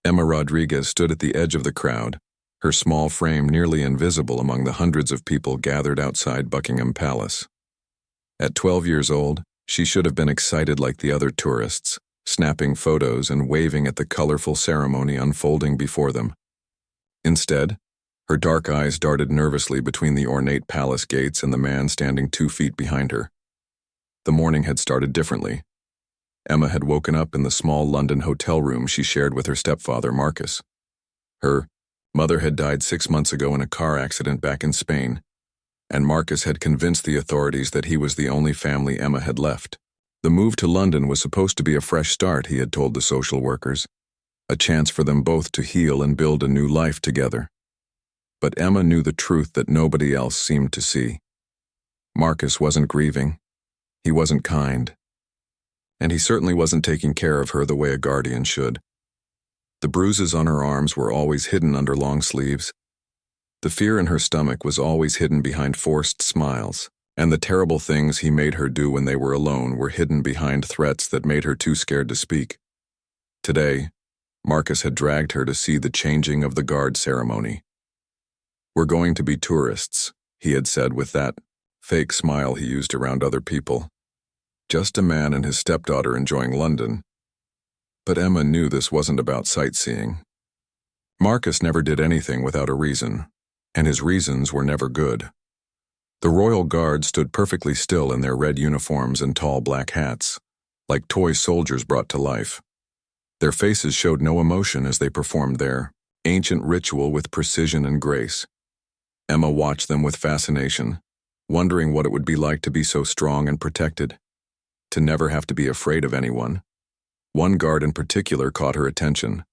Emma Rodriguez stood at the edge of the crowd, her small frame nearly invisible among the hundreds of people gathered outside Buckingham Palace. At 12 years old, she should have been excited like the other tourists, snapping photos and waving at the colorful ceremony unfolding before them. Instead, her dark eyes darted nervously between the ornate palace gates and the man standing 2 feet behind her. The morning had started differently. Emma had woken up in the small London hotel room she shared with her stepfather, Marcus. Her mother had died 6 months ago in a car accident back in Spain, and Marcus had convinced the authorities that he was the only family Emma had left. The move to London was supposed to be a fresh start, he had told the social workers, a chance for them both to heal and build a new life together. But Emma knew the truth that nobody else seemed to see. Marcus wasn't grieving. He wasn't kind. And he certainly wasn't taking care of her the way a guardian should. The bruises on her arms were always hidden under long sleeves. The fear in her stomach was always hidden behind forced smiles, and the terrible things he made her do when they were alone were hidden behind threats that made her too scared to speak. Today, Marcus had dragged her to see the changing of the guard ceremony. "We're going to be tourists," he had said with that fake smile he used around other people. Just a man and his stepdaughter enjoying London. But Emma knew this wasn't about sightseeing. Marcus never did anything without a reason, and his reasons were never good. The royal guard stood perfectly still in their red uniforms and tall black hats, like toy soldiers brought to life. Their faces showed no emotion as they performed their ancient ritual with precision and grace. Emma watched them with fascination, wondering what it would be like to be so strong and protected, to never have to be afraid of anyone. One guard in particular caught her attention.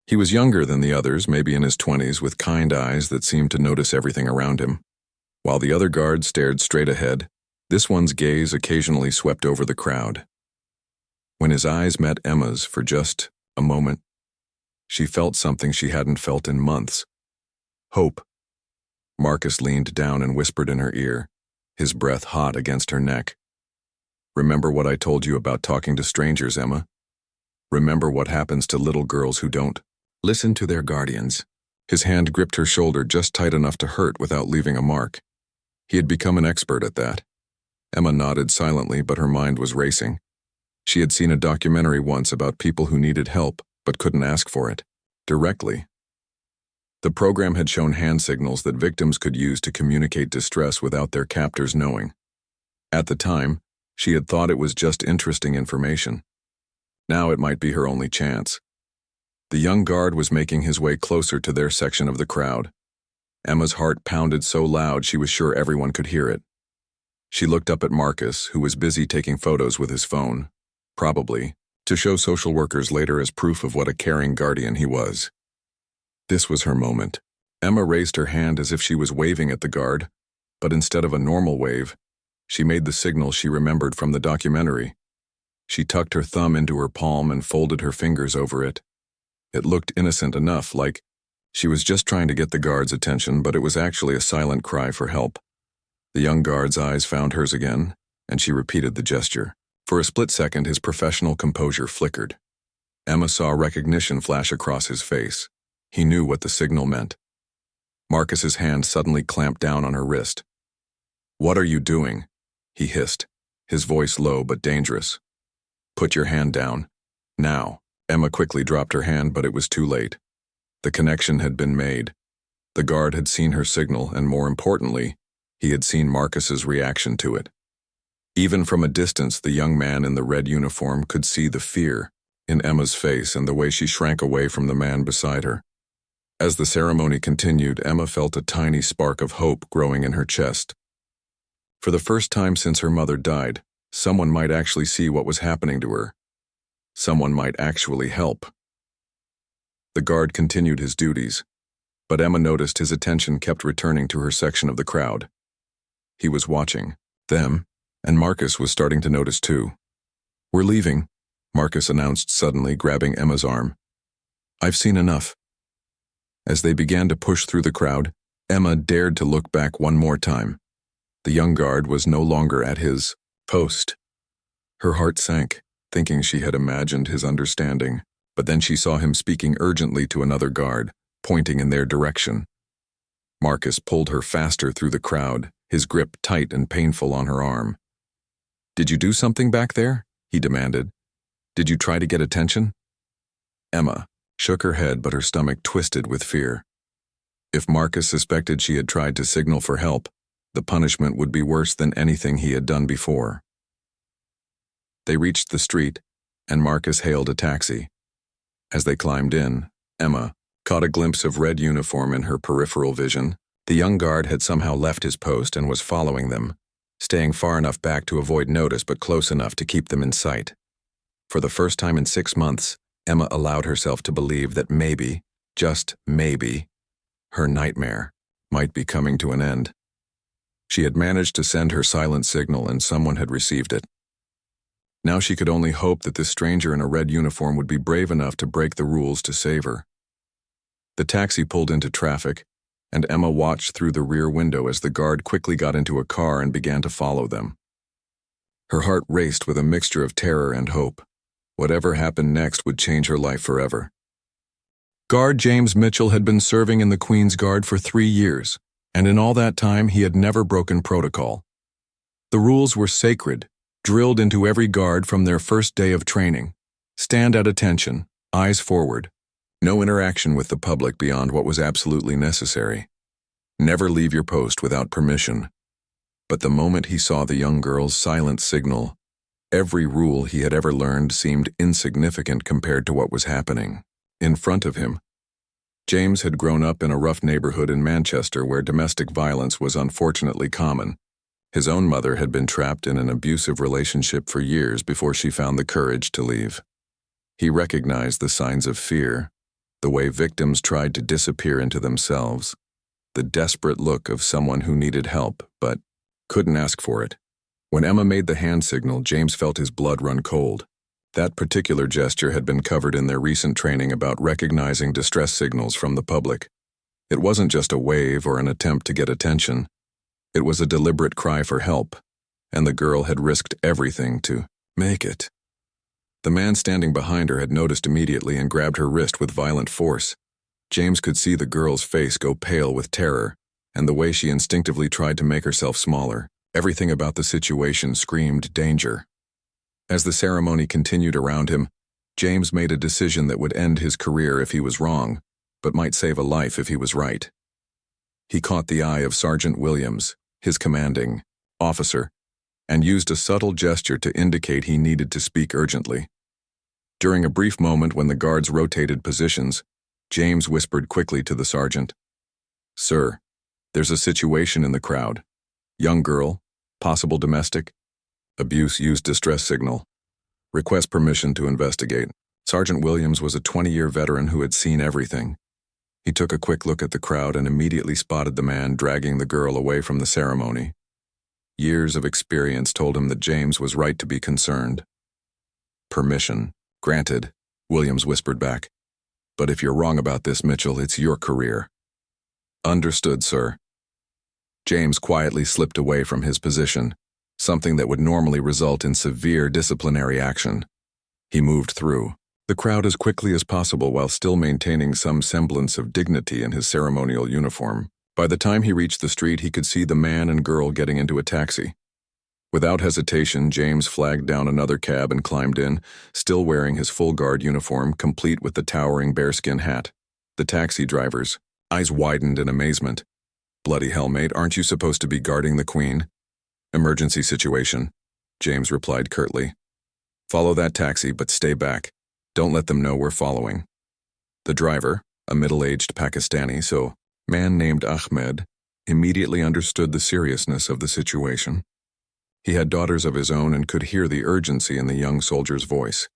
He was younger than the others, maybe in his 20s, with kind eyes that seemed to notice everything around him. While the other guard stared straight ahead, this one's gaze occasionally swept over the crowd. When his eyes met Emma's for just a moment, she felt something she hadn't felt in months. Hope. Marcus leaned down and whispered in her ear, his breath hot against her neck. "Remember what I told you about talking to strangers, Emma? Remember what happens to little girls who don't listen to their guardians." His hand gripped her shoulder just tight enough to hurt without leaving a mark. He had become an expert at that. Emma nodded silently, but her mind was racing. She had seen a documentary once about people who needed help but couldn't ask for it directly. The program had shown hand signals that victims could use to communicate distress without their captors knowing. At the time, she had thought it was just interesting information. Now it might be her only chance. The young guard was making his way closer to their section of the crowd. Emma's heart pounded so loud she was sure everyone could hear it. She looked up at Marcus, who was busy taking photos with his phone, probably to show social workers later as proof of what a caring guardian he was. This was her moment. Emma raised her hand as if she was waving at the guard, but instead of a normal wave, she made the signal she remembered from the documentary. She tucked her thumb into her palm and folded her fingers over it. It looked innocent enough, like she was just trying to get the guard's attention, but it was actually a silent cry for help. The young guard's eyes found hers again, and she repeated the gesture. For a split second, his professional composure flickered. Emma saw recognition flash across his face. He knew what the signal meant. Marcus's hand suddenly clamped down on her wrist. "What are you doing?" he hissed, his voice low but dangerous. "Put your hand down. Now." Emma quickly dropped her hand, but it was too late. The connection had been made. The guard had seen her signal, and more importantly, he had seen Marcus's reaction to it. Even from a distance, the young man in the red uniform could see the fear in Emma's face and the way she shrank away from the man beside her. As the ceremony continued, Emma felt a tiny spark of hope growing in her chest. For the first time since her mother died, someone might actually see what was happening to her. Someone might actually help. The guard continued his duties, but Emma noticed his attention kept returning to her section of the crowd. He was watching them, and Marcus was starting to notice too. "We're leaving," Marcus announced suddenly, grabbing Emma's arm. "I've seen enough." As they began to push through the crowd, Emma dared to look back one more time. The young guard was no longer at his post. Her heart sank, thinking she had imagined his understanding, But then she saw him speaking urgently to another guard, pointing in their direction. Marcus pulled her faster through the crowd, his grip tight and painful on her arm. "Did you do something back there?" he demanded. "Did you try to get attention?" Emma shook her head, but her stomach twisted with fear. If Marcus suspected she had tried to signal for help, the punishment would be worse than anything he had done before. They reached the street, and Marcus hailed a taxi. As they climbed in, Emma caught a glimpse of red uniform in her peripheral vision. The young guard had somehow left his post and was following them, staying far enough back to avoid notice but close enough to keep them in sight. For the first time in 6 months, Emma allowed herself to believe that maybe, just maybe, her nightmare might be coming to an end. She had managed to send her silent signal and someone had received it. Now she could only hope that this stranger in a red uniform would be brave enough to break the rules to save her. The taxi pulled into traffic, and Emma watched through the rear window as the guard quickly got into a car and began to follow them. Her heart raced with a mixture of terror and hope. Whatever happened next would change her life forever. Guard James Mitchell had been serving in the Queen's Guard for 3 years, and in all that time he had never broken protocol. The rules were sacred, drilled into every guard from their first day of training. Stand at attention, eyes forward. No interaction with the public beyond what was absolutely necessary. Never leave your post without permission. But the moment he saw the young girl's silent signal, every rule he had ever learned seemed insignificant compared to what was happening in front of him. James had grown up in a rough neighborhood in Manchester where domestic violence was unfortunately common. His own mother had been trapped in an abusive relationship for years before she found the courage to leave. He recognized the signs of fear, the way victims tried to disappear into themselves, the desperate look of someone who needed help but couldn't ask for it. When Emma made the hand signal, James felt his blood run cold. That particular gesture had been covered in their recent training about recognizing distress signals from the public. It wasn't just a wave or an attempt to get attention. It was a deliberate cry for help, and the girl had risked everything to make it. The man standing behind her had noticed immediately and grabbed her wrist with violent force. James could see the girl's face go pale with terror, and the way she instinctively tried to make herself smaller. Everything about the situation screamed danger. As the ceremony continued around him, James made a decision that would end his career if he was wrong, but might save a life if he was right. He caught the eye of Sergeant Williams, his commanding officer, and used a subtle gesture to indicate he needed to speak urgently. During a brief moment when the guards rotated positions, James whispered quickly to the sergeant, "Sir, there's a situation in the crowd. Young girl, possible domestic abuse, used distress signal. Request permission to investigate." Sergeant Williams was a 20-year veteran who had seen everything. He took a quick look at the crowd and immediately spotted the man dragging the girl away from the ceremony. Years of experience told him that James was right to be concerned. "Permission granted," Williams whispered back. "But if you're wrong about this, Mitchell, it's your career." "Understood, sir." James quietly slipped away from his position, something that would normally result in severe disciplinary action. He moved through the crowd as quickly as possible while still maintaining some semblance of dignity in his ceremonial uniform. By the time he reached the street, he could see the man and girl getting into a taxi. Without hesitation, James flagged down another cab and climbed in, still wearing his full guard uniform, complete with the towering bearskin hat. The taxi driver's eyes widened in amazement. "Bloody hell, mate, aren't you supposed to be guarding the Queen?" "Emergency situation," James replied curtly. "Follow that taxi, but stay back. Don't let them know we're following." The driver, a middle-aged Pakistani man named Ahmed, immediately understood the seriousness of the situation. He had daughters of his own and could hear the urgency in the young soldier's voice.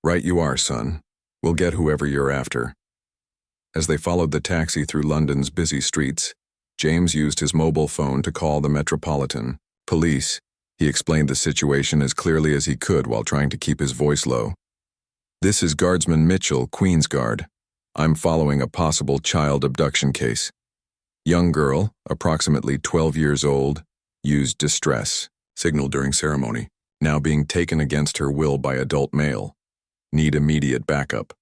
"Right you are, son. We'll get whoever you're after." As they followed the taxi through London's busy streets, James used his mobile phone to call the Metropolitan Police. He explained the situation as clearly as he could while trying to keep his voice low. "This is Guardsman Mitchell, Queen's Guard. I'm following a possible child abduction case. Young girl, approximately 12 years old, used distress signal during ceremony, now being taken against her will by adult male. Need immediate backup."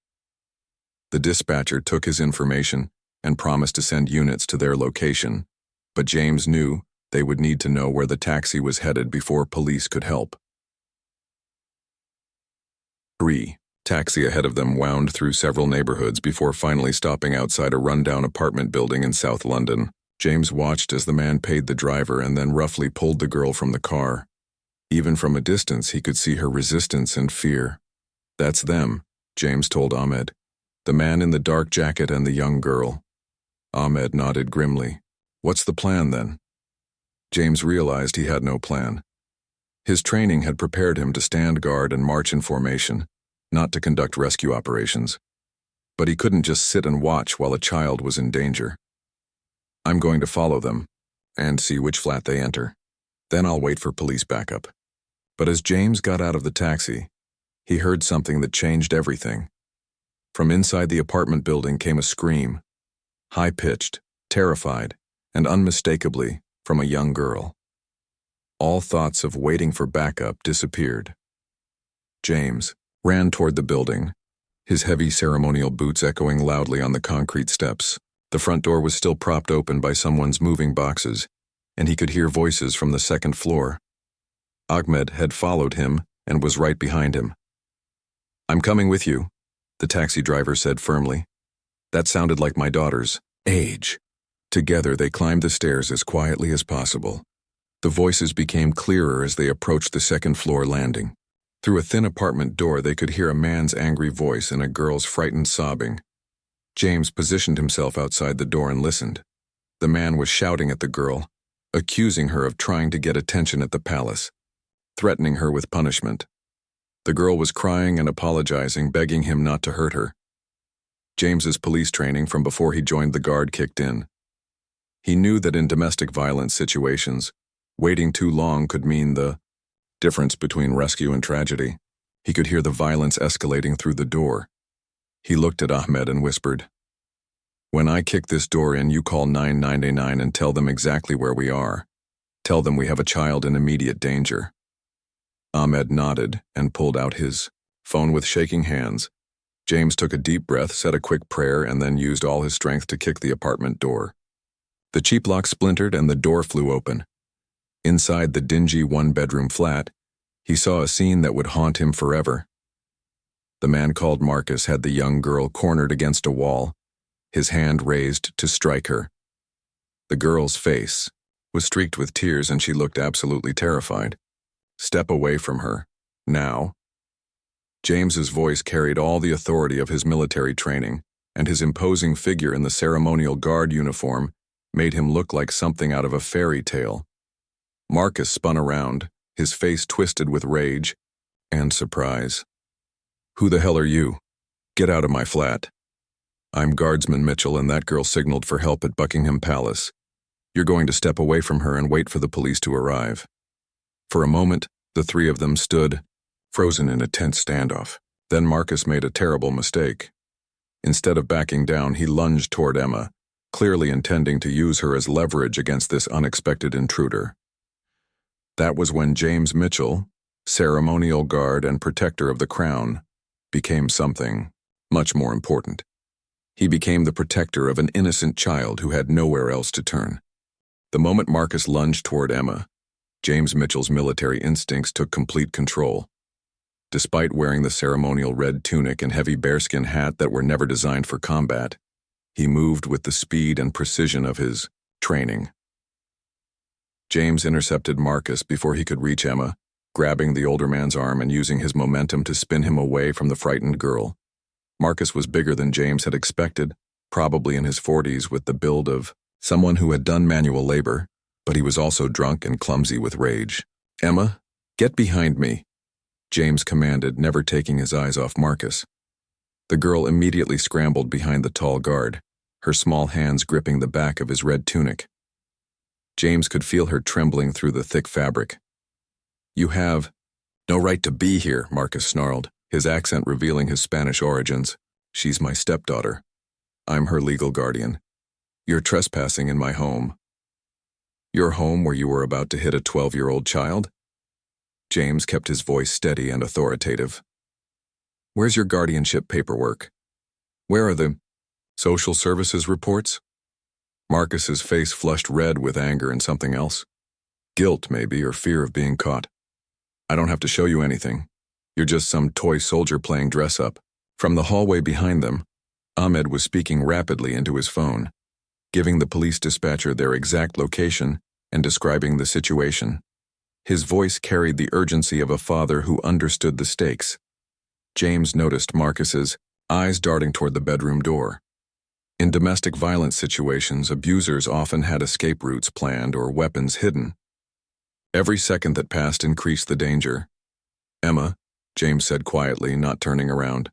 The dispatcher took his information and promised to send units to their location, but James knew they would need to know where the taxi was headed before police could help. 3. Taxi ahead of them wound through several neighborhoods before finally stopping outside a rundown apartment building in South London. James watched as the man paid the driver and then roughly pulled the girl from the car. Even from a distance, he could see her resistance and fear. "That's them," James told Ahmed. "The man in the dark jacket and the young girl." Ahmed nodded grimly. "What's the plan, then?" James realized he had no plan. His training had prepared him to stand guard and march in formation, not to conduct rescue operations. But he couldn't just sit and watch while a child was in danger. "I'm going to follow them and see which flat they enter. Then I'll wait for police backup." But as James got out of the taxi, he heard something that changed everything. From inside the apartment building came a scream, high-pitched, terrified, and unmistakably from a young girl. All thoughts of waiting for backup disappeared. James ran toward the building, his heavy ceremonial boots echoing loudly on the concrete steps. The front door was still propped open by someone's moving boxes, and he could hear voices from the second floor. Ahmed had followed him and was right behind him. "I'm coming with you," the taxi driver said firmly. That sounded like my daughter's age. Together they climbed the stairs as quietly as possible. The voices became clearer as they approached the second-floor landing. Through a thin apartment door they could hear a man's angry voice and a girl's frightened sobbing. James positioned himself outside the door and listened. The man was shouting at the girl, accusing her of trying to get attention at the palace, threatening her with punishment. The girl was crying and apologizing, begging him not to hurt her. James's police training from before he joined the guard kicked in. He knew that in domestic violence situations, waiting too long could mean the difference between rescue and tragedy. He could hear the violence escalating through the door. He looked at Ahmed and whispered, "When I kick this door in, you call 999 and tell them exactly where we are. Tell them we have a child in immediate danger." Ahmed nodded and pulled out his phone with shaking hands. James took a deep breath, said a quick prayer, and then used all his strength to kick the apartment door. The cheap lock splintered and the door flew open. Inside the dingy one-bedroom flat, he saw a scene that would haunt him forever. The man called Marcus had the young girl cornered against a wall, his hand raised to strike her. The girl's face was streaked with tears and she looked absolutely terrified. "Step away from her, now." James's voice carried all the authority of his military training, and his imposing figure in the ceremonial guard uniform made him look like something out of a fairy tale. Marcus spun around, his face twisted with rage and surprise. "Who the hell are you? Get out of my flat." "I'm Guardsman Mitchell, and that girl signaled for help at Buckingham Palace. You're going to step away from her and wait for the police to arrive." For a moment, the three of them stood, frozen in a tense standoff. Then Marcus made a terrible mistake. Instead of backing down, he lunged toward Emma, clearly intending to use her as leverage against this unexpected intruder. That was when James Mitchell, ceremonial guard and protector of the crown, became something much more important. He became the protector of an innocent child who had nowhere else to turn. The moment Marcus lunged toward Emma, James Mitchell's military instincts took complete control. Despite wearing the ceremonial red tunic and heavy bearskin hat that were never designed for combat, he moved with the speed and precision of his training. James intercepted Marcus before he could reach Emma, grabbing the older man's arm and using his momentum to spin him away from the frightened girl. Marcus was bigger than James had expected, probably in his 40s, with the build of someone who had done manual labor, but he was also drunk and clumsy with rage. "Emma, get behind me," James commanded, never taking his eyes off Marcus. The girl immediately scrambled behind the tall guard, her small hands gripping the back of his red tunic. James could feel her trembling through the thick fabric. "You have no right to be here," Marcus snarled, his accent revealing his Spanish origins. "She's my stepdaughter. I'm her legal guardian. You're trespassing in my home." "Your home where you were about to hit a 12-year-old child?" James kept his voice steady and authoritative. "Where's your guardianship paperwork? Where are the social services reports? Marcus's face flushed red with anger and something else. Guilt, maybe, or fear of being caught. I don't have to show you anything. You're just some toy soldier playing dress-up. From the hallway behind them, Ahmed was speaking rapidly into his phone, giving the police dispatcher their exact location and describing the situation. His voice carried the urgency of a father who understood the stakes. James noticed Marcus's eyes darting toward the bedroom door. In domestic violence situations, abusers often had escape routes planned or weapons hidden. Every second that passed increased the danger. Emma, James said quietly, not turning around.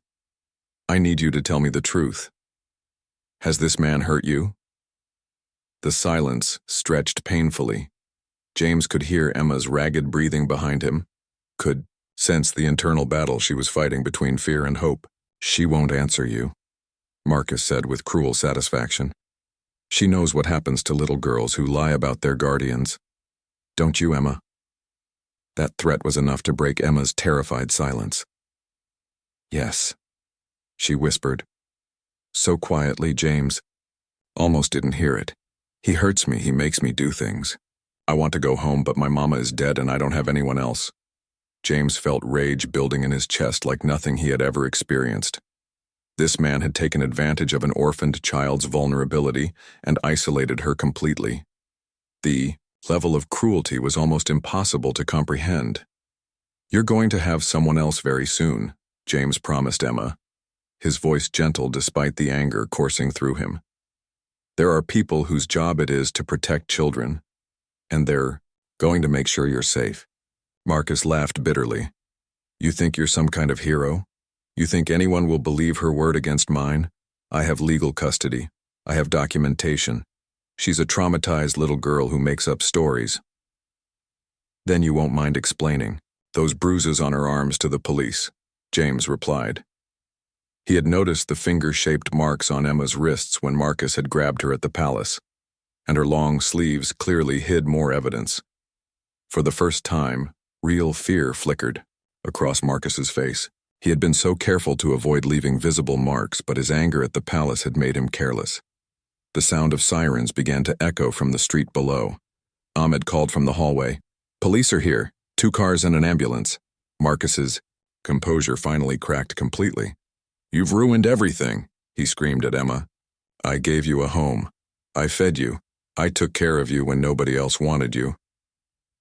I need you to tell me the truth. Has this man hurt you? The silence stretched painfully. James could hear Emma's ragged breathing behind him, could sense the internal battle she was fighting between fear and hope. She won't answer you, Marcus said with cruel satisfaction. She knows what happens to little girls who lie about their guardians. Don't you, Emma? That threat was enough to break Emma's terrified silence. Yes, she whispered. So quietly, James almost didn't hear it. He hurts me, he makes me do things. I want to go home, but my mama is dead and I don't have anyone else. James felt rage building in his chest like nothing he had ever experienced. This man had taken advantage of an orphaned child's vulnerability and isolated her completely. The level of cruelty was almost impossible to comprehend. You're going to have someone else very soon, James promised Emma, his voice gentle despite the anger coursing through him. There are people whose job it is to protect children, and they're going to make sure you're safe. Marcus laughed bitterly. You think you're some kind of hero? You think anyone will believe her word against mine? I have legal custody. I have documentation. She's a traumatized little girl who makes up stories. Then you won't mind explaining those bruises on her arms to the police, James replied. He had noticed the finger-shaped marks on Emma's wrists when Marcus had grabbed her at the palace, and her long sleeves clearly hid more evidence. For the first time, real fear flickered across Marcus's face. He had been so careful to avoid leaving visible marks, but his anger at the palace had made him careless. The sound of sirens began to echo from the street below. Ahmed called from the hallway. Police are here. 2 cars and an ambulance. Marcus's composure finally cracked completely. You've ruined everything, he screamed at Emma. I gave you a home. I fed you. I took care of you when nobody else wanted you.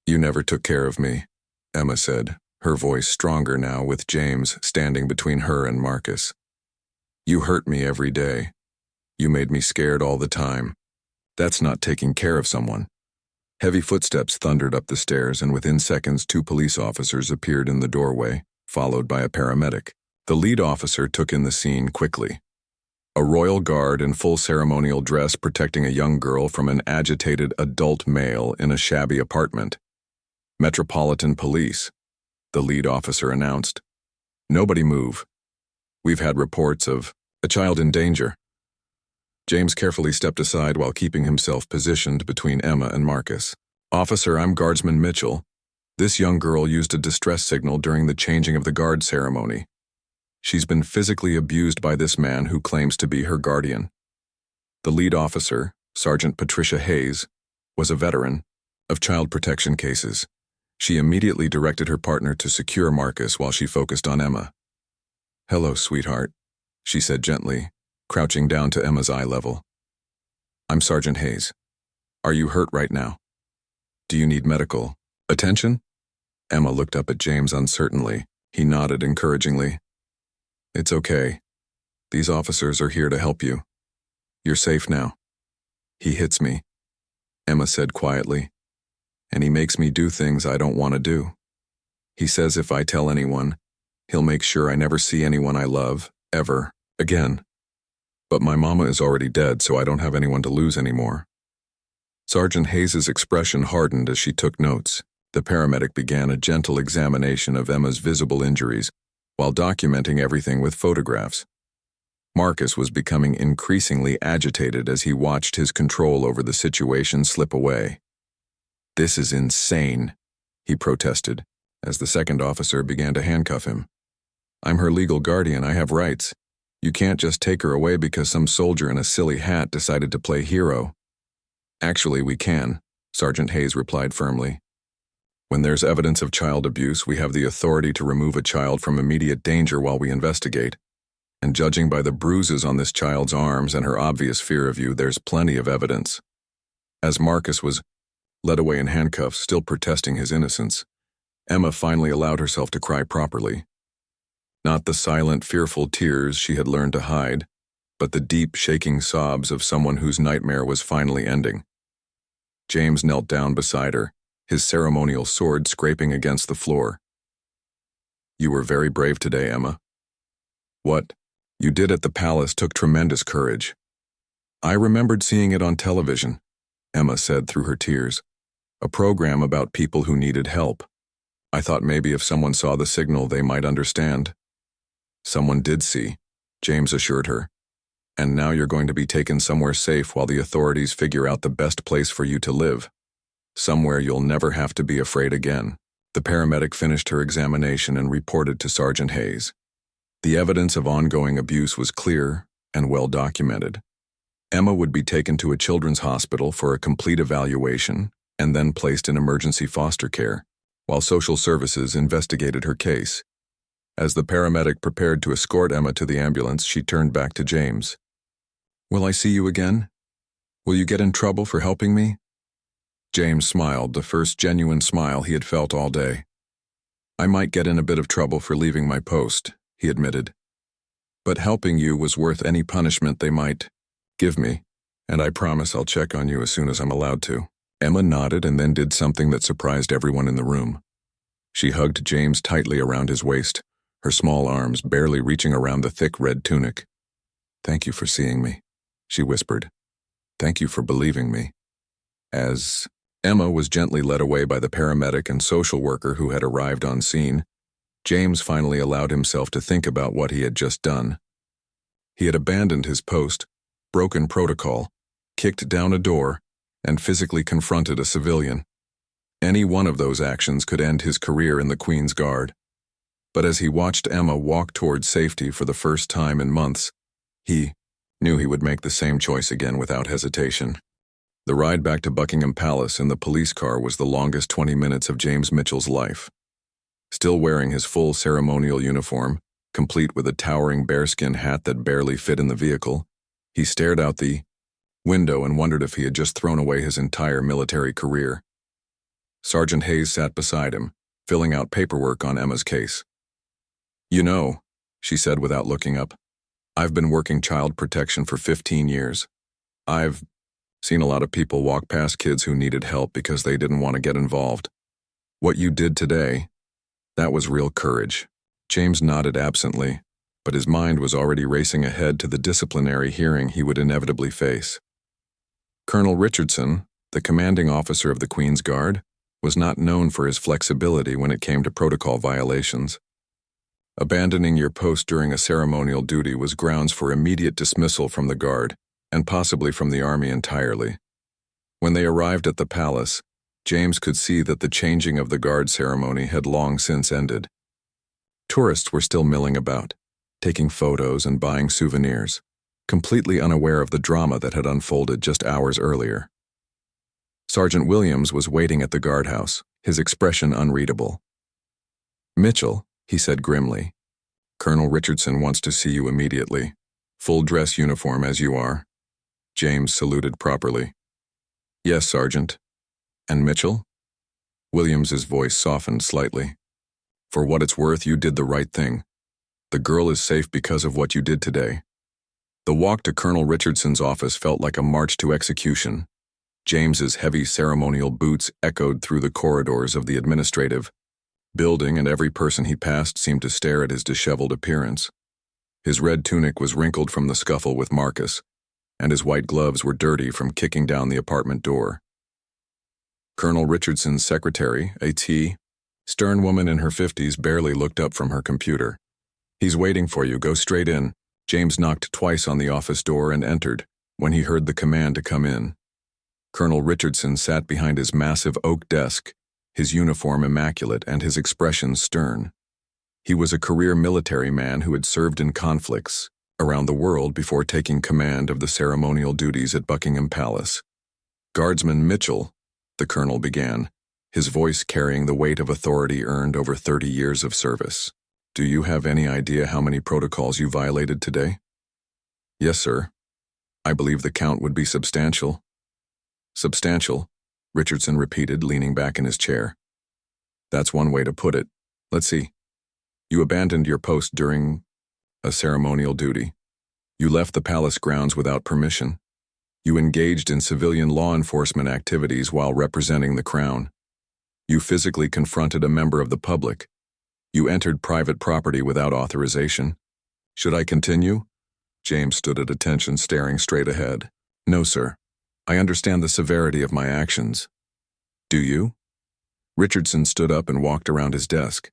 You never took care of me, Emma said, her voice stronger now with James standing between her and Marcus. You hurt me every day. You made me scared all the time. That's not taking care of someone. Heavy footsteps thundered up the stairs, and within seconds 2 police officers appeared in the doorway, followed by a paramedic. The lead officer took in the scene quickly. A royal guard in full ceremonial dress protecting a young girl from an agitated adult male in a shabby apartment. Metropolitan Police, the lead officer announced. Nobody move. We've had reports of a child in danger. James carefully stepped aside while keeping himself positioned between Emma and Marcus. Officer, I'm Guardsman Mitchell. This young girl used a distress signal during the changing of the guard ceremony. She's been physically abused by this man who claims to be her guardian. The lead officer, Sergeant Patricia Hayes, was a veteran of child protection cases. She immediately directed her partner to secure Marcus while she focused on Emma. Hello, sweetheart, she said gently, crouching down to Emma's eye level. I'm Sergeant Hayes. Are you hurt right now? Do you need medical attention? Emma looked up at James uncertainly. He nodded encouragingly. It's okay. These officers are here to help you. You're safe now. He hits me, Emma said quietly, and he makes me do things I don't want to do. He says if I tell anyone, he'll make sure I never see anyone I love, ever, again. But my mama is already dead, so I don't have anyone to lose anymore. Sergeant Hayes's expression hardened as she took notes. The paramedic began a gentle examination of Emma's visible injuries, while documenting everything with photographs. Marcus was becoming increasingly agitated as he watched his control over the situation slip away. This is insane, he protested, as the second officer began to handcuff him. I'm her legal guardian, I have rights. You can't just take her away because some soldier in a silly hat decided to play hero. Actually, we can, Sergeant Hayes replied firmly. When there's evidence of child abuse, we have the authority to remove a child from immediate danger while we investigate. And judging by the bruises on this child's arms and her obvious fear of you, there's plenty of evidence. As Marcus was led away in handcuffs, still protesting his innocence, Emma finally allowed herself to cry properly. Not the silent, fearful tears she had learned to hide, but the deep, shaking sobs of someone whose nightmare was finally ending. James knelt down beside her, his ceremonial sword scraping against the floor. You were very brave today, Emma. What you did at the palace took tremendous courage. I remembered seeing it on television, Emma said through her tears. A program about people who needed help. I thought maybe if someone saw the signal, they might understand. Someone did see, James assured her. And now you're going to be taken somewhere safe while the authorities figure out the best place for you to live. Somewhere you'll never have to be afraid again. The paramedic finished her examination and reported to Sergeant Hayes. The evidence of ongoing abuse was clear and well documented. Emma would be taken to a children's hospital for a complete evaluation and then placed in emergency foster care, while social services investigated her case. As the paramedic prepared to escort Emma to the ambulance, she turned back to James. Will I see you again? Will you get in trouble for helping me? James smiled, the first genuine smile he had felt all day. I might get in a bit of trouble for leaving my post, he admitted. But helping you was worth any punishment they might give me, and I promise I'll check on you as soon as I'm allowed to. Emma nodded and then did something that surprised everyone in the room. She hugged James tightly around his waist, her small arms barely reaching around the thick red tunic. Thank you for seeing me, she whispered. Thank you for believing me. As Emma was gently led away by the paramedic and social worker who had arrived on scene, James finally allowed himself to think about what he had just done. He had abandoned his post, broken protocol, kicked down a door, and physically confronted a civilian. Any one of those actions could end his career in the Queen's Guard. But as he watched Emma walk toward safety for the first time in months, he knew he would make the same choice again without hesitation. The ride back to Buckingham Palace in the police car was the longest 20 minutes of James Mitchell's life. Still wearing his full ceremonial uniform, complete with a towering bearskin hat that barely fit in the vehicle, he stared out the window and wondered if he had just thrown away his entire military career. Sergeant Hayes sat beside him, filling out paperwork on Emma's case. You know, she said without looking up, I've been working child protection for 15 years. I've seen a lot of people walk past kids who needed help because they didn't want to get involved. What you did today, that was real courage. James nodded absently, but his mind was already racing ahead to the disciplinary hearing he would inevitably face. Colonel Richardson, the commanding officer of the Queen's Guard, was not known for his flexibility when it came to protocol violations. Abandoning your post during a ceremonial duty was grounds for immediate dismissal from the Guard, and possibly from the Army entirely. When they arrived at the palace, James could see that the changing of the Guard ceremony had long since ended. Tourists were still milling about, taking photos and buying souvenirs, completely unaware of the drama that had unfolded just hours earlier. Sergeant Williams was waiting at the guardhouse, his expression unreadable. Mitchell, he said grimly, Colonel Richardson wants to see you immediately. Full dress uniform as you are. James saluted properly. Yes, Sergeant. And Mitchell? Williams's voice softened slightly. For what it's worth, you did the right thing. The girl is safe because of what you did today. The walk to Colonel Richardson's office felt like a march to execution. James's heavy ceremonial boots echoed through the corridors of the administrative building, and every person he passed seemed to stare at his disheveled appearance. His red tunic was wrinkled from the scuffle with Marcus, and his white gloves were dirty from kicking down the apartment door. Colonel Richardson's secretary, a stern woman in her 50s, barely looked up from her computer. He's waiting for you, go straight in. James knocked twice on the office door and entered, when he heard the command to come in. Colonel Richardson sat behind his massive oak desk, his uniform immaculate and his expression stern. He was a career military man who had served in conflicts, around the world before taking command of the ceremonial duties at Buckingham Palace. Guardsman Mitchell, the colonel began, his voice carrying the weight of authority earned over 30 years of service. Do you have any idea how many protocols you violated today? Yes, sir. I believe the count would be substantial. Substantial, Richardson repeated, leaning back in his chair. That's one way to put it. Let's see. You abandoned your post during a ceremonial duty. You left the palace grounds without permission. You engaged in civilian law enforcement activities while representing the crown. You physically confronted a member of the public. You entered private property without authorization. Should I continue? James stood at attention, staring straight ahead. No, sir. I understand the severity of my actions. Do you? Richardson stood up and walked around his desk.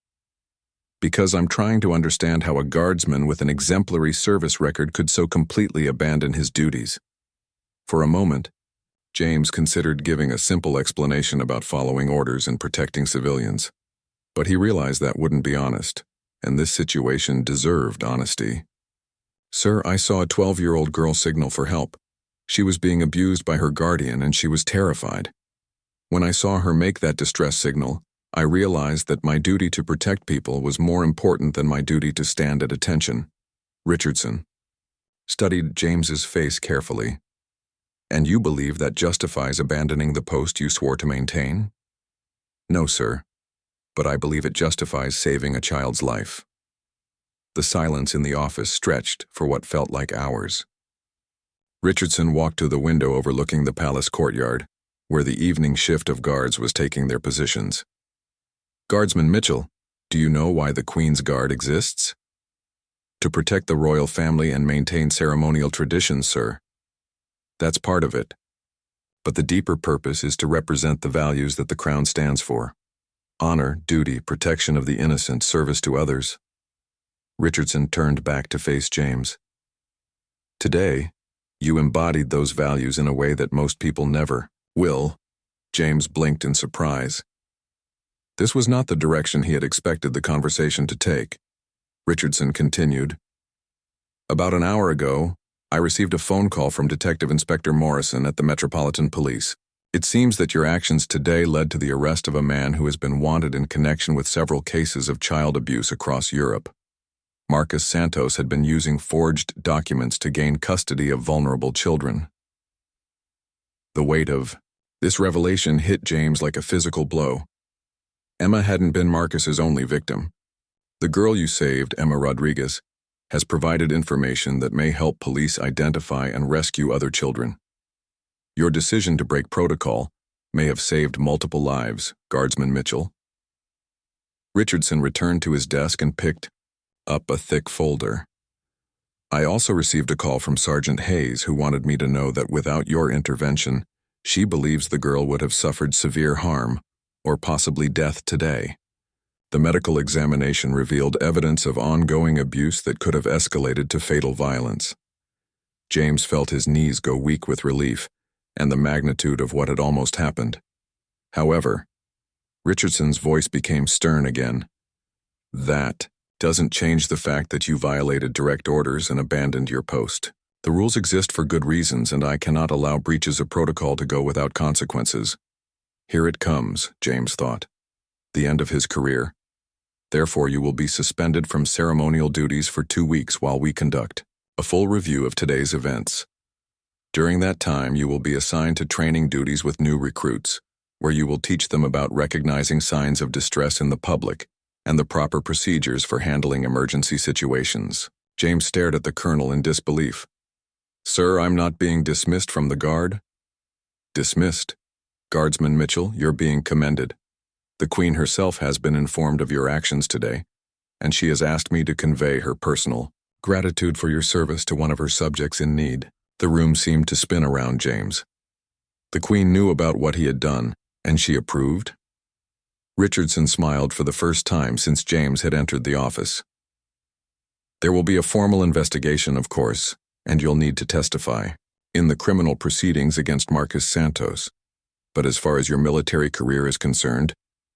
Because I'm trying to understand how a guardsman with an exemplary service record could so completely abandon his duties. For a moment, James considered giving a simple explanation about following orders and protecting civilians. But he realized that wouldn't be honest, and this situation deserved honesty. Sir, I saw a 12-year-old girl signal for help. She was being abused by her guardian and she was terrified. When I saw her make that distress signal, I realized that my duty to protect people was more important than my duty to stand at attention. Richardson studied James's face carefully. And you believe that justifies abandoning the post you swore to maintain? No, sir, but I believe it justifies saving a child's life. The silence in the office stretched for what felt like hours. Richardson walked to the window overlooking the palace courtyard, where the evening shift of guards was taking their positions. Guardsman Mitchell, do you know why the Queen's Guard exists? To protect the royal family and maintain ceremonial traditions, sir. That's part of it. But the deeper purpose is to represent the values that the crown stands for. Honor, duty, protection of the innocent, service to others. Richardson turned back to face James. Today, you embodied those values in a way that most people never will. James blinked in surprise. This was not the direction he had expected the conversation to take. Richardson continued. About an hour ago, I received a phone call from Detective Inspector Morrison at the Metropolitan Police. It seems that your actions today led to the arrest of a man who has been wanted in connection with several cases of child abuse across Europe. Marcus Santos had been using forged documents to gain custody of vulnerable children. The weight of this revelation hit James like a physical blow. Emma hadn't been Marcus's only victim. The girl you saved, Emma Rodriguez, has provided information that may help police identify and rescue other children. Your decision to break protocol may have saved multiple lives, Guardsman Mitchell. Richardson returned to his desk and picked up a thick folder. I also received a call from Sergeant Hayes, who wanted me to know that without your intervention, she believes the girl would have suffered severe harm, or possibly death today. The medical examination revealed evidence of ongoing abuse that could have escalated to fatal violence. James felt his knees go weak with relief and the magnitude of what had almost happened. However, Richardson's voice became stern again. That doesn't change the fact that you violated direct orders and abandoned your post. The rules exist for good reasons, and I cannot allow breaches of protocol to go without consequences. Here it comes, James thought. The end of his career. Therefore, you will be suspended from ceremonial duties for 2 weeks while we conduct a full review of today's events. During that time, you will be assigned to training duties with new recruits, where you will teach them about recognizing signs of distress in the public and the proper procedures for handling emergency situations. James stared at the colonel in disbelief. Sir, I'm not being dismissed from the guard. Dismissed? Guardsman Mitchell, you're being commended. The Queen herself has been informed of your actions today, and she has asked me to convey her personal gratitude for your service to one of her subjects in need. The room seemed to spin around James. The Queen knew about what he had done, and she approved? Richardson smiled for the first time since James had entered the office. There will be a formal investigation, of course, and you'll need to testify in the criminal proceedings against Marcus Santos. But as far as your military career is concerned,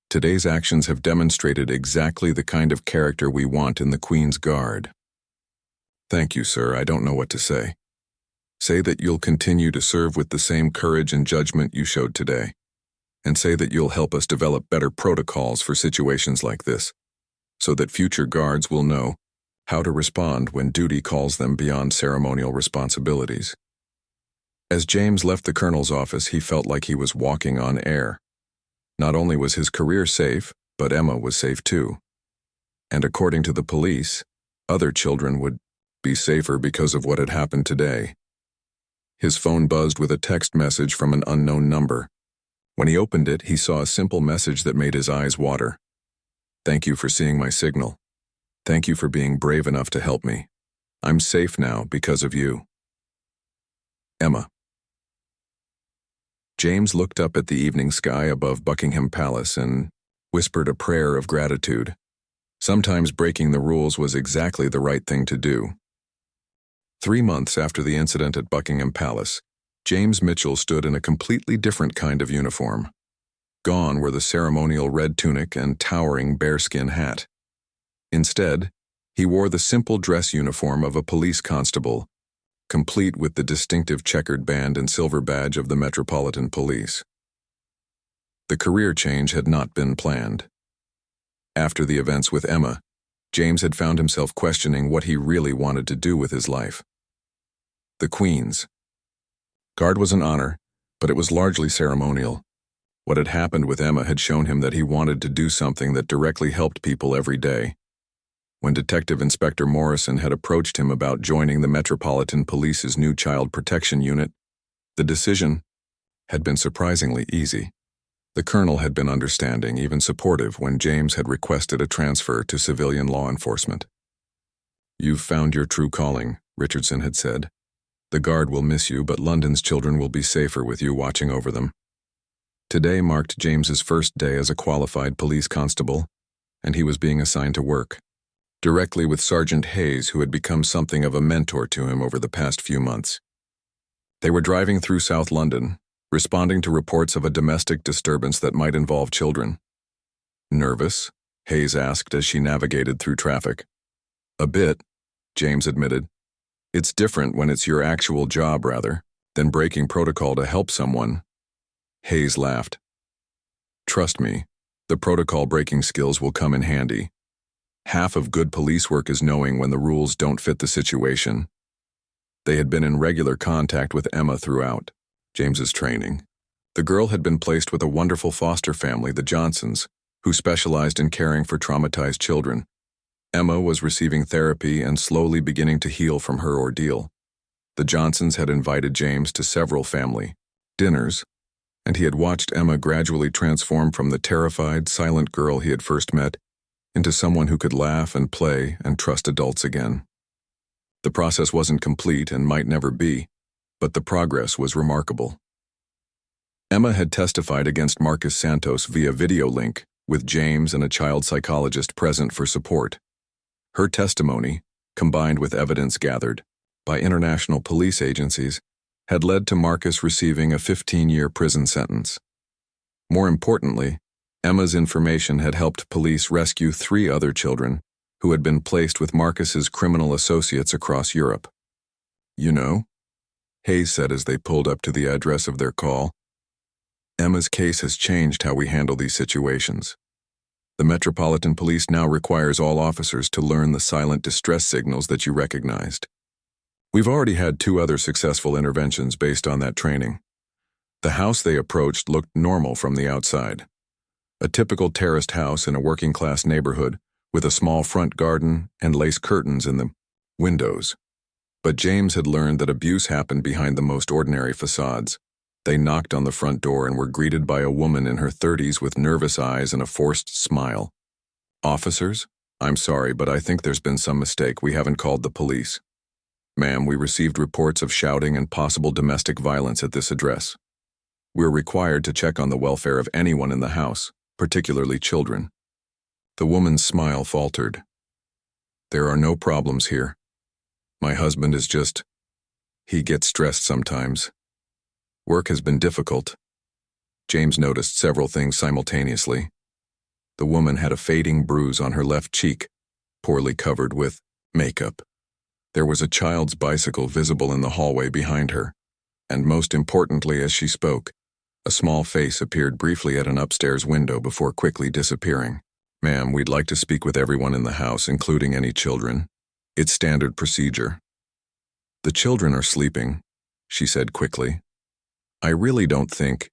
today's actions have demonstrated exactly the kind of character we want in the Queen's Guard. Thank you, sir. I don't know what to say. Say that you'll continue to serve with the same courage and judgment you showed today. And say that you'll help us develop better protocols for situations like this, so that future guards will know how to respond when duty calls them beyond ceremonial responsibilities. As James left the colonel's office, he felt like he was walking on air. Not only was his career safe, but Emma was safe too. And according to the police, other children would be safer because of what had happened today. His phone buzzed with a text message from an unknown number. When he opened it, he saw a simple message that made his eyes water. Thank you for seeing my signal. Thank you for being brave enough to help me. I'm safe now because of you. Emma. James looked up at the evening sky above Buckingham Palace and whispered a prayer of gratitude. Sometimes breaking the rules was exactly the right thing to do. 3 months after the incident at Buckingham Palace, James Mitchell stood in a completely different kind of uniform. Gone were the ceremonial red tunic and towering bearskin hat. Instead, he wore the simple dress uniform of a police constable, complete with the distinctive checkered band and silver badge of the Metropolitan Police. The career change had not been planned. After the events with Emma, James had found himself questioning what he really wanted to do with his life. The Queen's Guard was an honor, but it was largely ceremonial. What had happened with Emma had shown him that he wanted to do something that directly helped people every day. When Detective Inspector Morrison had approached him about joining the Metropolitan Police's new child protection unit, the decision had been surprisingly easy. The colonel had been understanding, even supportive, when James had requested a transfer to civilian law enforcement. "You've found your true calling," Richardson had said. "The Guard will miss you, but London's children will be safer with you watching over them." Today marked James's first day as a qualified police constable, and he was being assigned to work directly with Sergeant Hayes, who had become something of a mentor to him over the past few months. They were driving through South London, responding to reports of a domestic disturbance that might involve children. "Nervous?" Hayes asked as she navigated through traffic. "A bit," James admitted. "It's different when it's your actual job, rather, than breaking protocol to help someone." Hayes laughed. "Trust me, the protocol-breaking skills will come in handy. Half of good police work is knowing when the rules don't fit the situation." They had been in regular contact with Emma throughout James's training. The girl had been placed with a wonderful foster family, the Johnsons, who specialized in caring for traumatized children. Emma was receiving therapy and slowly beginning to heal from her ordeal. The Johnsons had invited James to several family dinners, and he had watched Emma gradually transform from the terrified, silent girl he had first met into someone who could laugh and play and trust adults again. The process wasn't complete and might never be, but the progress was remarkable. Emma had testified against Marcus Santos via video link, with James and a child psychologist present for support. Her testimony, combined with evidence gathered by international police agencies, had led to Marcus receiving a 15-year prison sentence. More importantly, Emma's information had helped police rescue 3 other children who had been placed with Marcus's criminal associates across Europe. "You know," Hayes said as they pulled up to the address of their call, "Emma's case has changed how we handle these situations. The Metropolitan Police now requires all officers to learn the silent distress signals that you recognized. We've already had 2 other successful interventions based on that training. The house they approached looked normal from the outside. A typical terraced house in a working-class neighborhood with a small front garden and lace curtains in the windows. But James had learned that abuse happened behind the most ordinary facades. They knocked on the front door and were greeted by a woman in her 30s with nervous eyes and a forced smile. "Officers, I'm sorry, but I think there's been some mistake. We haven't called the police. Ma'am, we received reports of shouting and possible domestic violence at this address. We're required to check on the welfare of anyone in the house, particularly children." The woman's smile faltered. "There are no problems here. My husband is he gets stressed sometimes. Work has been difficult." James noticed several things simultaneously. The woman had a fading bruise on her left cheek, poorly covered with makeup. There was a child's bicycle visible in the hallway behind her, and most importantly as she spoke, a small face appeared briefly at an upstairs window before quickly disappearing. "Ma'am, we'd like to speak with everyone in the house, including any children. It's standard procedure." "The children are sleeping," she said quickly. "I really don't think—"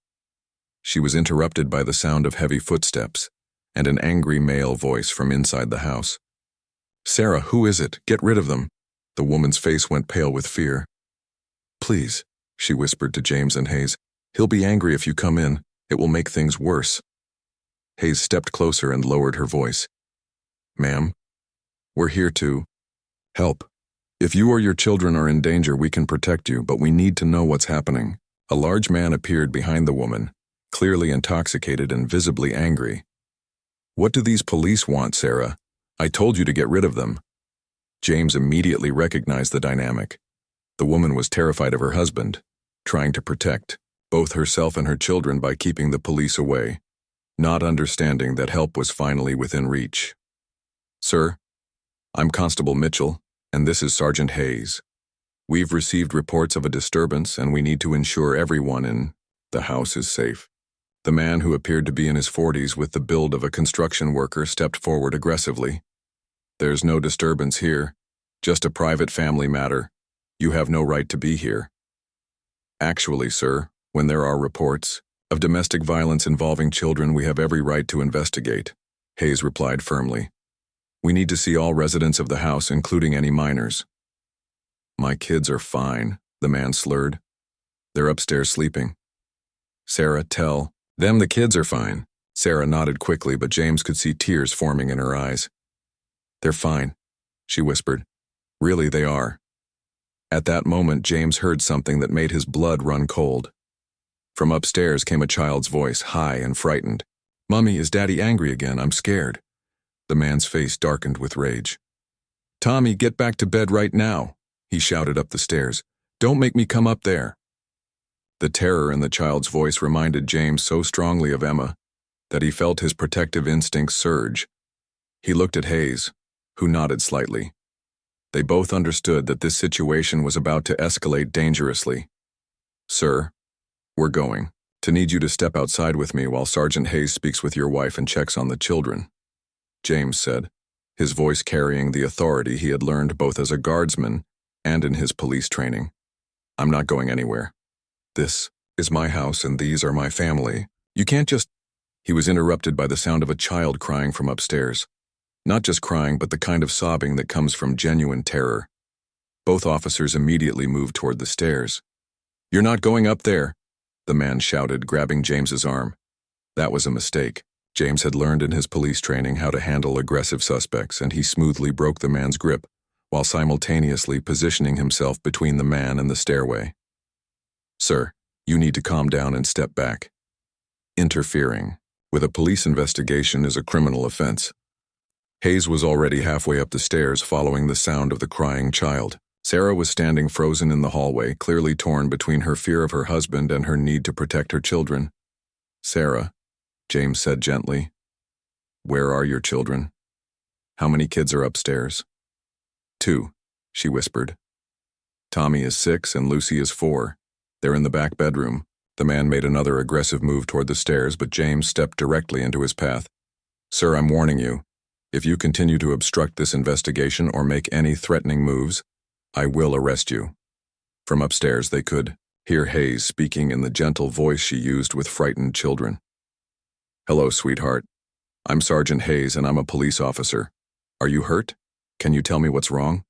She was interrupted by the sound of heavy footsteps and an angry male voice from inside the house. "Sarah, who is it? Get rid of them." The woman's face went pale with fear. "Please," she whispered to James and Hayes. "He'll be angry if you come in. It will make things worse." Hayes stepped closer and lowered her voice. "Ma'am, we're here to help. If you or your children are in danger, we can protect you, but we need to know what's happening." A large man appeared behind the woman, clearly intoxicated and visibly angry. "What do these police want, Sarah? I told you to get rid of them." James immediately recognized the dynamic. The woman was terrified of her husband, trying to protect both herself and her children by keeping the police away, not understanding that help was finally within reach. "Sir, I'm Constable Mitchell, and this is Sergeant Hayes. We've received reports of a disturbance, and we need to ensure everyone in the house is safe." The man, who appeared to be in his 40s with the build of a construction worker, stepped forward aggressively. "There's no disturbance here, just a private family matter. You have no right to be here." "Actually, sir, when there are reports of domestic violence involving children, we have every right to investigate," Hayes replied firmly. "We need to see all residents of the house, including any minors." "My kids are fine," the man slurred. "They're upstairs sleeping." "Sarah, tell them the kids are fine." Sarah nodded quickly, but James could see tears forming in her eyes. "They're fine," she whispered. "Really, they are." At that moment, James heard something that made his blood run cold. From upstairs came a child's voice, high and frightened. "Mummy, is Daddy angry again? I'm scared." The man's face darkened with rage. "Tommy, get back to bed right now," he shouted up the stairs. "Don't make me come up there." The terror in the child's voice reminded James so strongly of Emma that he felt his protective instincts surge. He looked at Hayes, who nodded slightly. They both understood that this situation was about to escalate dangerously. "Sir, we're going to need you to step outside with me while Sergeant Hayes speaks with your wife and checks on the children," James said, his voice carrying the authority he had learned both as a guardsman and in his police training. "I'm not going anywhere. This is my house and these are my family. You can't just—" He was interrupted by the sound of a child crying from upstairs. Not just crying, but the kind of sobbing that comes from genuine terror. Both officers immediately moved toward the stairs. "You're not going up there," the man shouted, grabbing James's arm. That was a mistake. James had learned in his police training how to handle aggressive suspects, and he smoothly broke the man's grip, while simultaneously positioning himself between the man and the stairway. "Sir, you need to calm down and step back. Interfering with a police investigation is a criminal offense." Hayes was already halfway up the stairs, following the sound of the crying child. Sarah was standing frozen in the hallway, clearly torn between her fear of her husband and her need to protect her children. "Sarah," James said gently, "where are your children? How many kids are upstairs?" "2, she whispered. "Tommy is 6 and Lucy is 4. They're in the back bedroom." The man made another aggressive move toward the stairs, but James stepped directly into his path. "Sir, I'm warning you. If you continue to obstruct this investigation or make any threatening moves, I will arrest you." From upstairs, they could hear Hayes speaking in the gentle voice she used with frightened children. "Hello, sweetheart. I'm Sergeant Hayes and I'm a police officer. Are you hurt? Can you tell me what's wrong?"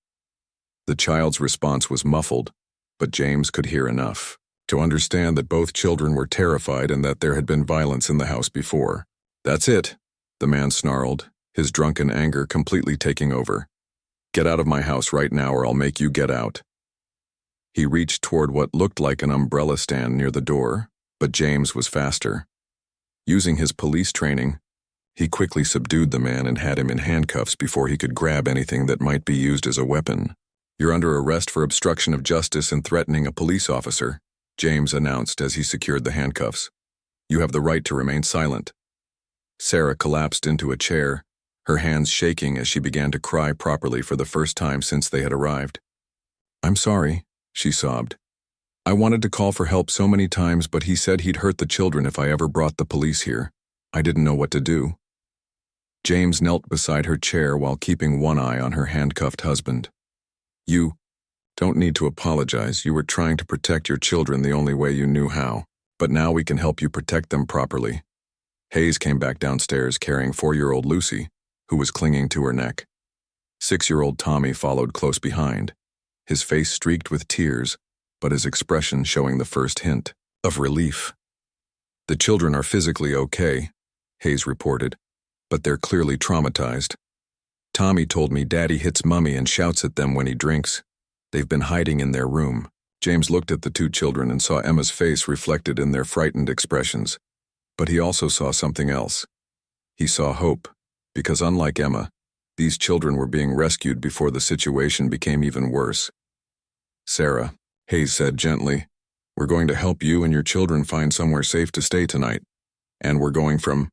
The child's response was muffled, but James could hear enough to understand that both children were terrified and that there had been violence in the house before. "That's it," the man snarled, his drunken anger completely taking over. "Get out of my house right now or I'll make you get out." He reached toward what looked like an umbrella stand near the door, but James was faster. Using his police training, he quickly subdued the man and had him in handcuffs before he could grab anything that might be used as a weapon. "You're under arrest for obstruction of justice and threatening a police officer," James announced as he secured the handcuffs. "You have the right to remain silent." Sarah collapsed into a chair, her hands shaking as she began to cry properly for the first time since they had arrived. "I'm sorry," she sobbed. "I wanted to call for help so many times, but he said he'd hurt the children if I ever brought the police here. I didn't know what to do." James knelt beside her chair while keeping one eye on her handcuffed husband. "You don't need to apologize. You were trying to protect your children the only way you knew how. But now we can help you protect them properly." Hayes came back downstairs carrying 4-year-old Lucy, who was clinging to her neck. 6-year-old Tommy followed close behind, his face streaked with tears, but his expression showing the first hint of relief. "The children are physically okay," Hayes reported, "but they're clearly traumatized. Tommy told me Daddy hits Mummy and shouts at them when he drinks. They've been hiding in their room." James looked at the 2 children and saw Emma's face reflected in their frightened expressions. But he also saw something else. He saw hope, because unlike Emma, these children were being rescued before the situation became even worse. "Sarah," Hayes said gently, "we're going to help you and your children find somewhere safe to stay tonight. And we're going from—"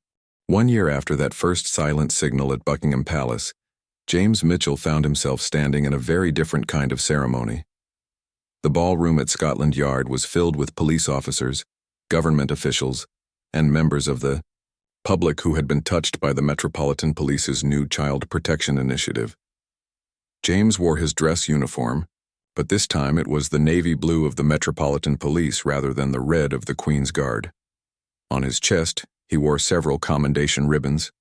1 year after that first silent signal at Buckingham Palace, James Mitchell found himself standing in a very different kind of ceremony. The ballroom at Scotland Yard was filled with police officers, government officials, and members of the public who had been touched by the Metropolitan Police's new Child Protection Initiative. James wore his dress uniform, but this time it was the navy blue of the Metropolitan Police rather than the red of the Queen's Guard. On his chest, he wore several commendation ribbons,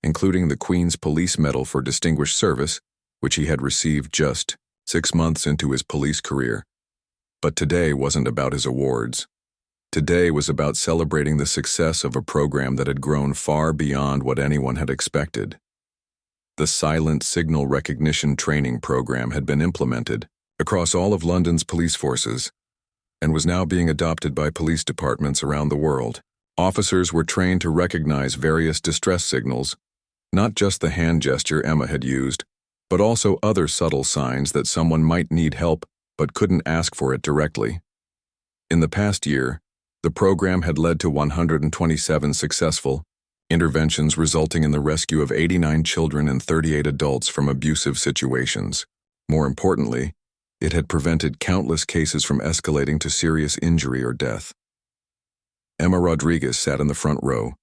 including the Queen's Police Medal for Distinguished Service, which he had received just 6 months into his police career. But today wasn't about his awards. Today was about celebrating the success of a program that had grown far beyond what anyone had expected. The Silent Signal Recognition Training Program had been implemented across all of London's police forces and was now being adopted by police departments around the world. Officers were trained to recognize various distress signals, not just the hand gesture Emma had used, but also other subtle signs that someone might need help but couldn't ask for it directly. In the past year, the program had led to 127 successful interventions resulting in the rescue of 89 children and 38 adults from abusive situations. More importantly, it had prevented countless cases from escalating to serious injury or death. Emma Rodriguez sat in the front row,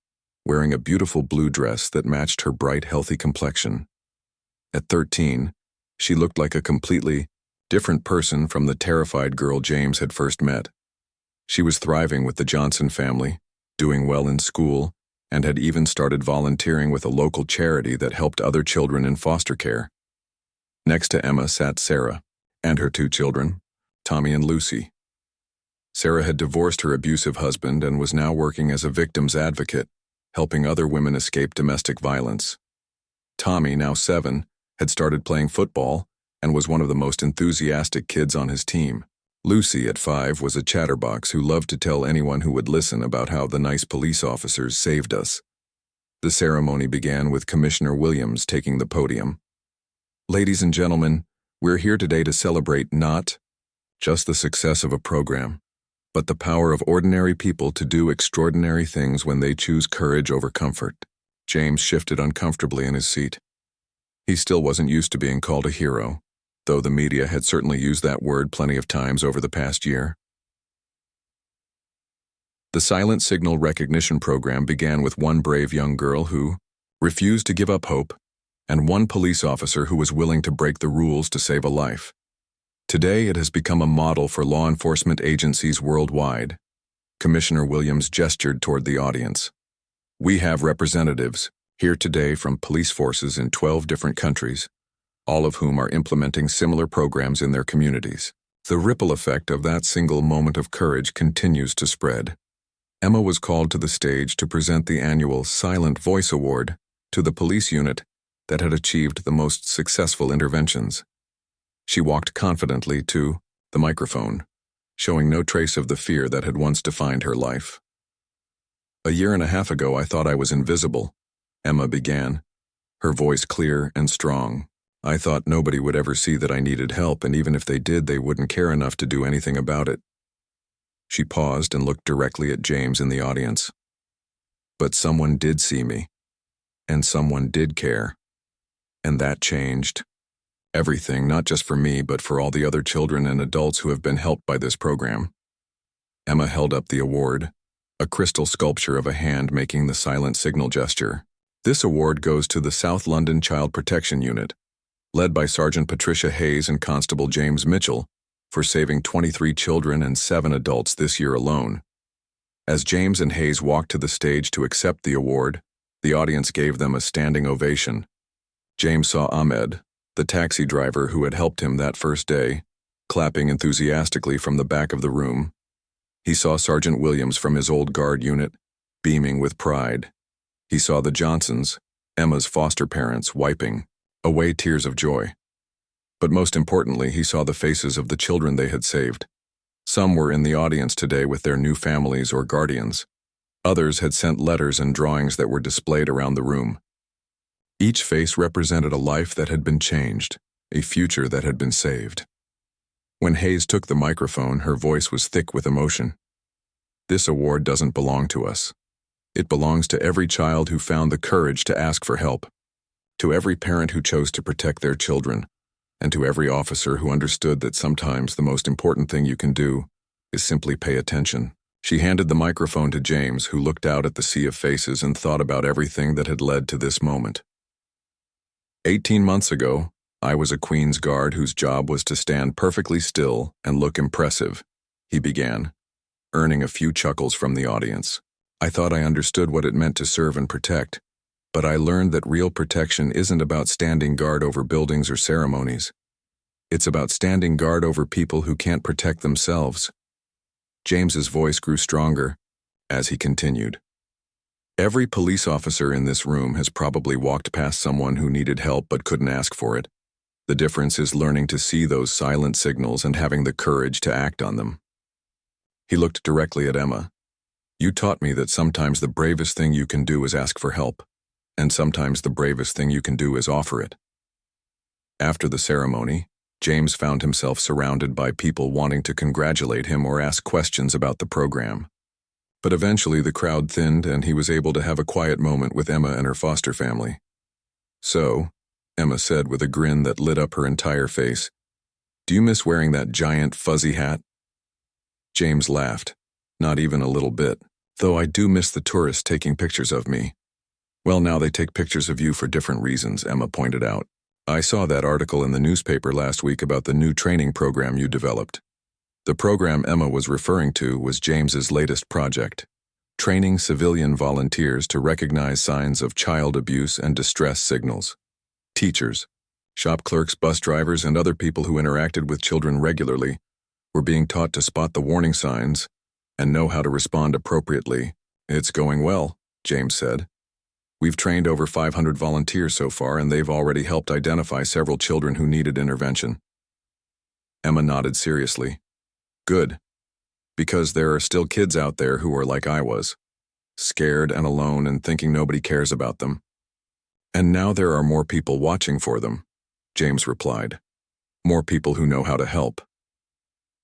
wearing a beautiful blue dress that matched her bright, healthy complexion. At 13, she looked like a completely different person from the terrified girl James had first met. She was thriving with the Johnson family, doing well in school, and had even started volunteering with a local charity that helped other children in foster care. Next to Emma sat Sarah and her 2 children, Tommy and Lucy. Sarah had divorced her abusive husband and was now working as a victim's advocate, helping other women escape domestic violence. Tommy, now 7, had started playing football and was one of the most enthusiastic kids on his team. Lucy, at 5, was a chatterbox who loved to tell anyone who would listen about how the nice police officers saved us. The ceremony began with Commissioner Williams taking the podium. "Ladies and gentlemen, we're here today to celebrate not just the success of a program, but the power of ordinary people to do extraordinary things when they choose courage over comfort." James shifted uncomfortably in his seat. He still wasn't used to being called a hero, though the media had certainly used that word plenty of times over the past year. The Silent Signal Recognition Program began with one brave young girl who refused to give up hope, and one police officer who was willing to break the rules to save a life. Today it has become a model for law enforcement agencies worldwide. Commissioner Williams gestured toward the audience. "We have representatives here today from police forces in 12 different countries, all of whom are implementing similar programs in their communities." The ripple effect of that single moment of courage continues to spread. Emma was called to the stage to present the annual Silent Voice Award to the police unit that had achieved the most successful interventions. She walked confidently to the microphone, showing no trace of the fear that had once defined her life. "A year and a half ago, I thought I was invisible," Emma began, her voice clear and strong. "I thought nobody would ever see that I needed help, and even if they did, they wouldn't care enough to do anything about it." She paused and looked directly at James in the audience. "But someone did see me, and someone did care, and that changed Everything, not just for me, but for all the other children and adults who have been helped by this program. Emma held up the award, a crystal sculpture of a hand making the silent signal gesture. This award goes to the South London Child Protection Unit, led by Sergeant Patricia Hayes and Constable James Mitchell, for saving 23 children and 7 adults this year alone. As James and Hayes walked to the stage to accept the award, the audience gave them a standing ovation. James saw Ahmed, the taxi driver who had helped him that first day, clapping enthusiastically from the back of the room. He saw Sergeant Williams from his old guard unit, beaming with pride. He saw the Johnsons, Emma's foster parents, wiping away tears of joy. But most importantly, he saw the faces of the children they had saved. Some were in the audience today with their new families or guardians. Others had sent letters and drawings that were displayed around the room. Each face represented a life that had been changed, a future that had been saved. When Hayes took the microphone, her voice was thick with emotion. This award doesn't belong to us. It belongs to every child who found the courage to ask for help, to every parent who chose to protect their children, and to every officer who understood that sometimes the most important thing you can do is simply pay attention. She handed the microphone to James, who looked out at the sea of faces and thought about everything that had led to this moment. 18 months ago, I was a Queen's Guard whose job was to stand perfectly still and look impressive, he began, earning a few chuckles from the audience. I thought I understood what it meant to serve and protect, but I learned that real protection isn't about standing guard over buildings or ceremonies. It's about standing guard over people who can't protect themselves. James's voice grew stronger as he continued. Every police officer in this room has probably walked past someone who needed help but couldn't ask for it. The difference is learning to see those silent signals and having the courage to act on them. He looked directly at Emma. You taught me that sometimes the bravest thing you can do is ask for help, and sometimes the bravest thing you can do is offer it. After the ceremony, James found himself surrounded by people wanting to congratulate him or ask questions about the program. But eventually the crowd thinned and he was able to have a quiet moment with Emma and her foster family. So, Emma said with a grin that lit up her entire face, do you miss wearing that giant fuzzy hat? James laughed, not even a little bit, though I do miss the tourists taking pictures of me. Well, now they take pictures of you for different reasons, Emma pointed out. I saw that article in the newspaper last week about the new training program you developed. The program Emma was referring to was James's latest project, training civilian volunteers to recognize signs of child abuse and distress signals. Teachers, shop clerks, bus drivers, and other people who interacted with children regularly were being taught to spot the warning signs and know how to respond appropriately. It's going well, James said. We've trained over 500 volunteers so far, and they've already helped identify several children who needed intervention. Emma nodded seriously. Good. Because there are still kids out there who are like I was, scared and alone and thinking nobody cares about them. And now there are more people watching for them, James replied. More people who know how to help.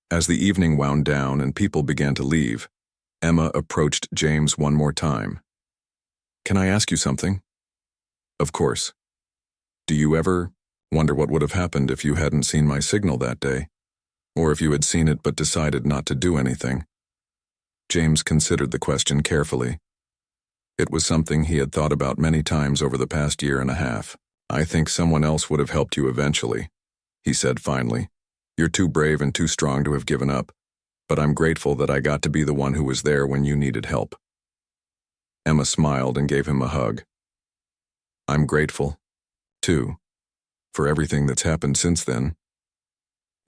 As the evening wound down and people began to leave, Emma approached James one more time. Can I ask you something? Of course. Do you ever wonder what would have happened if you hadn't seen my signal that day? Or if you had seen it but decided not to do anything? James considered the question carefully. It was something he had thought about many times over the past year and a half. I think someone else would have helped you eventually, he said finally. You're too brave and too strong to have given up, but I'm grateful that I got to be the one who was there when you needed help. Emma smiled and gave him a hug. I'm grateful, too, for everything that's happened since then.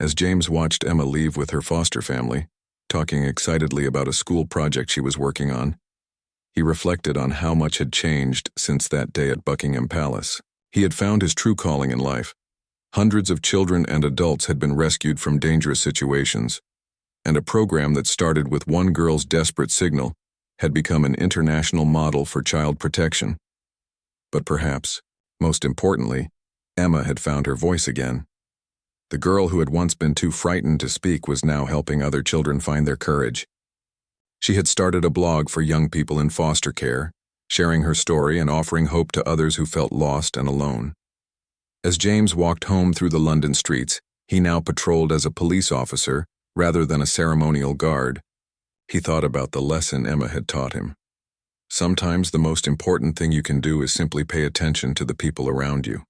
As James watched Emma leave with her foster family, talking excitedly about a school project she was working on, he reflected on how much had changed since that day at Buckingham Palace. He had found his true calling in life. Hundreds of children and adults had been rescued from dangerous situations, and a program that started with one girl's desperate signal had become an international model for child protection. But perhaps, most importantly, Emma had found her voice again. The girl who had once been too frightened to speak was now helping other children find their courage. She had started a blog for young people in foster care, sharing her story and offering hope to others who felt lost and alone. As James walked home through the London streets, he now patrolled as a police officer rather than a ceremonial guard. He thought about the lesson Emma had taught him. Sometimes the most important thing you can do is simply pay attention to the people around you.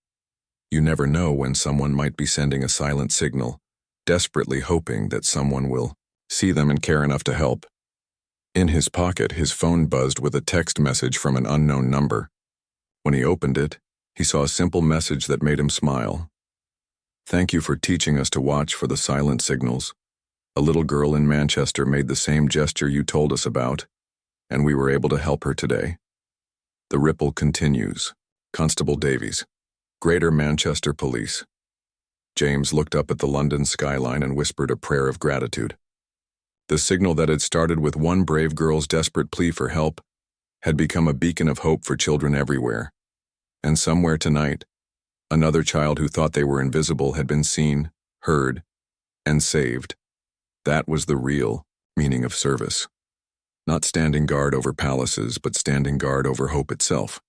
You never know when someone might be sending a silent signal, desperately hoping that someone will see them and care enough to help. In his pocket, his phone buzzed with a text message from an unknown number. When he opened it, he saw a simple message that made him smile. "Thank you for teaching us to watch for the silent signals. A little girl in Manchester made the same gesture you told us about, and we were able to help her today." The ripple continues. Constable Davies, Greater Manchester Police. James looked up at the London skyline and whispered a prayer of gratitude. The signal that had started with one brave girl's desperate plea for help had become a beacon of hope for children everywhere. And somewhere tonight, another child who thought they were invisible had been seen, heard, and saved. That was the real meaning of service. Not standing guard over palaces, but standing guard over hope itself.